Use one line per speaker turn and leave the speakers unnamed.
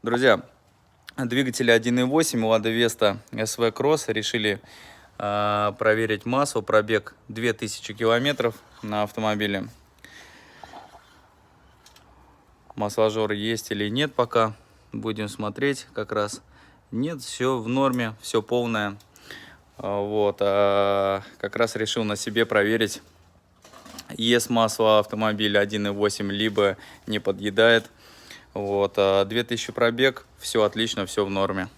Друзья, двигатель 1.8 у Lada Vesta SV Cross. Решили проверить массу, пробег 2000 километров на автомобиле. Масложор есть или нет пока. Будем смотреть как раз. Нет, все в норме, все полное. Вот, как раз решил на себе проверить, ест масло автомобиля 1.8, либо не подъедает. Вот, 2000 пробег, все отлично, все в норме.